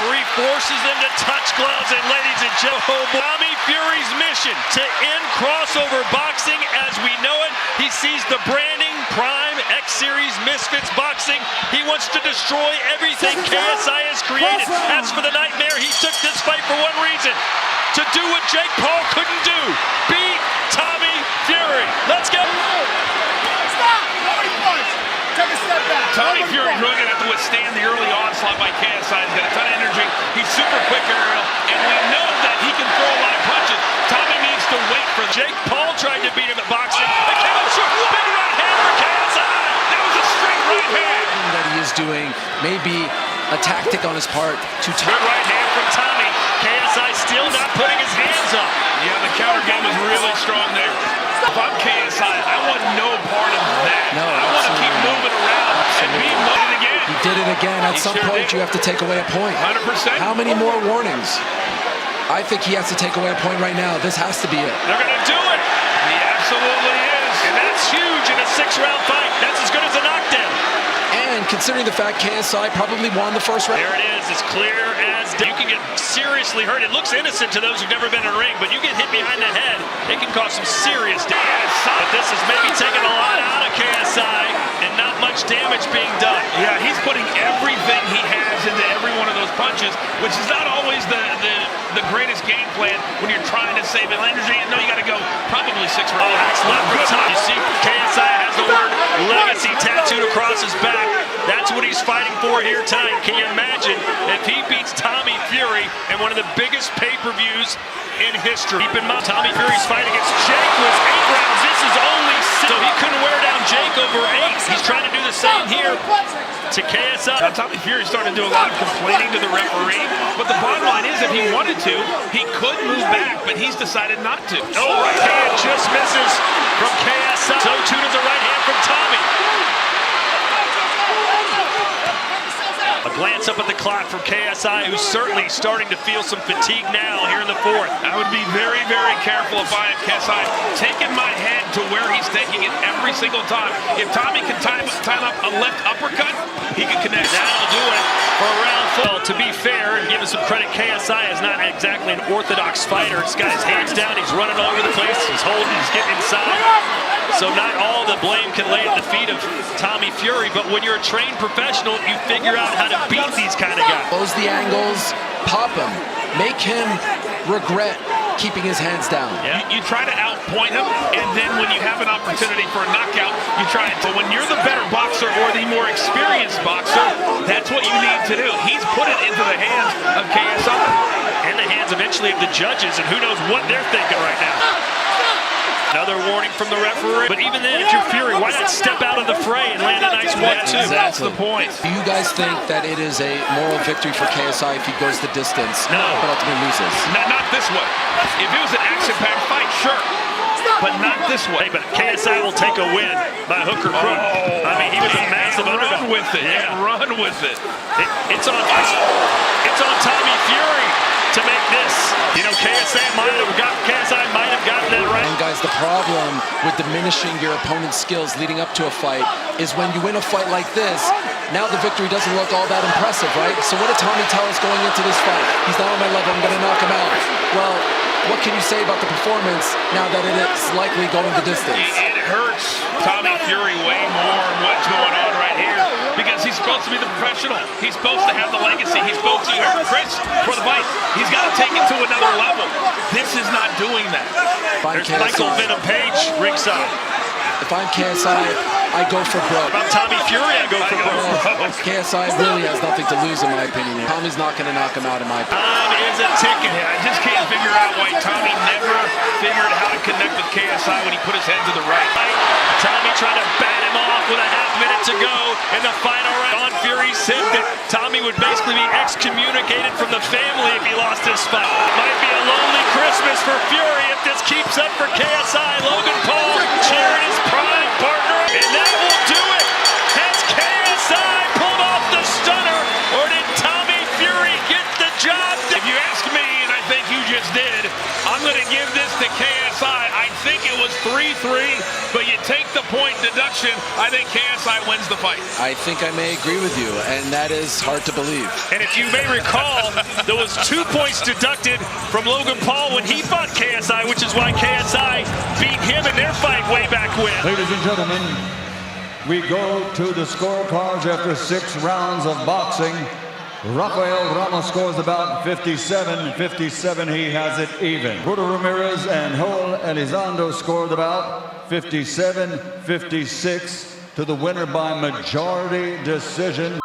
Reforces them to touch gloves, and ladies and gentlemen, Tommy Fury's mission to end crossover boxing as we know it. He sees the branding, Prime, X-Series, Misfits boxing. He wants to destroy everything KSI has created. As for the nightmare, he took this fight for one reason: to do what Jake Paul couldn't do, beat Tommy Fury. Let's go. Stop! Nobody punch! Take a step back. Tommy Fury really going to have to withstand the early onslaught by KSI. He's got a ton of energy. He's super quick aerial, and we know that he can throw a lot of punches. Tommy needs to wait for Jake Paul tried to beat him at boxing. It came up short. Big right hand for KSI. That was a straight right hand. That he is doing may be a tactic on his part to Good right hand from Tommy. KSI still not putting his hands up. Yeah, the counter game is really strong there. If I'm KSI, I want no part of that. No, I want to keep moving around and be loaded again. He did it again. At some point, you have to take away a point. 100%. How many more warnings? I think he has to take away a point right now. This has to be it. They're going to do it. He absolutely is. And that's huge in a 6-round fight. That's as good as a knockdown. And considering the fact KSI probably won the first round. There it is, as clear as day. You can get seriously hurt. It looks innocent to those who've never been in a ring, but you get hit behind the head, it can cause some serious damage. But this is maybe taking a lot out of KSI and not much damage being done. Yeah, he's putting everything he has into every one of those punches, which is not always the greatest game plan when you're trying to save energy. No, you got to go probably 6 rounds. Oh, that's left from top. You see, KSI has the word legacy tattooed across his back. That's what he's fighting for here tonight. Can you imagine if he beats Tommy Fury in one of the biggest pay-per-views in history? Keep in mind, Tommy Fury's fight against Jake was 8 rounds. This is only 6. So he couldn't wear down Jake over 8. He's trying to do the same here to KSI. Now, Tommy Fury started to do a lot of complaining to the referee, but the bottom line is if he wanted to, he could move back, but he's decided not to. Oh, right hand just misses from KSI. So too does the right hand from Tommy. A glance up at the clock from KSI, who's certainly starting to feel some fatigue now here in the 4th. I would be very, very careful if I am KSI, taking my head to where he's taking it every single time. If Tommy can time up a left uppercut, he can connect. That'll do it for a round full. To be fair, and give him some credit, KSI is not exactly an orthodox fighter. He's got his hands down, he's running all over the place, he's holding, he's getting inside. So not all the blame can lay at the feet of Tommy Fury, but when you're a trained professional, you figure out how to beat these kind of guys. Close the angles, pop him, make him regret keeping his hands down. Yeah. You try to outpoint him, and then when you have an opportunity for a knockout, you try it. But when you're the better boxer or the more experienced boxer, that's what you need to do. He's put it into the hands of KSI. And the hands eventually of the judges, and who knows what they're thinking right now. Another warning from the referee. But even then, if you're Fury, why not step out of the fray and land a nice 1-2? That's the point. Do you guys think that it is a moral victory for KSI if he goes the distance, No. but ultimately loses? Not this way. If it was an action-packed fight, sure. But not this way. Hey, but KSI will take a win by hook or crook. I mean, he was a massive underdog. Run with it. Yeah, run with it. It's on Tommy Fury to make this. You know, KSI might have gotten that right. And guys, the problem with diminishing your opponent's skills leading up to a fight is when you win a fight like this, now the victory doesn't look all that impressive, right? So what did Tommy tell us going into this fight? He's not on my level, I'm gonna knock him out. Well, what can you say about the performance now that it is likely going the distance? It hurts Tommy Fury way more what's going on right here, because he's supposed to be the professional. He's supposed to have the legacy. He's supposed to hurt Chris for the fight. He's got to take it to another level. This is not doing that. There's Michael Venom Page ringside. If I'm KSI, I go for broke. If I'm Tommy Fury, I go for broke. KSI really has nothing to lose, in my opinion. Tommy's not going to knock him out, in my opinion. Time is a ticking. Yeah, I just can't figure out why Tommy never figured how to connect with KSI when he put his head to the right. Tommy trying to bat him off with a half-minute to go in the final round. Fury said that Tommy would basically be excommunicated from the family if he lost his fight. Might be a lonely Christmas for Fury if this keeps up for KSI. Logan Paul cheering his prime partner, and that will do it. Has KSI pulled off the stunner, or did Tommy Fury get the job done? If you ask me, and I think you just did. I'm going to give this to KSI. I think it was 3-3, but you take the point deduction. I think KSI wins the fight. I think I may agree with you, and that is hard to believe. And if you may recall, there was 2 points deducted from Logan Paul when he fought KSI, which is why KSI beat him in their fight way back when. Ladies and gentlemen, we go to the scorecards after 6 rounds of boxing. Rafael Ramos scores about 57. 57, he has it even. Bruno Ramirez and Joel Elizondo scored about 57, 56 to the winner by majority decision.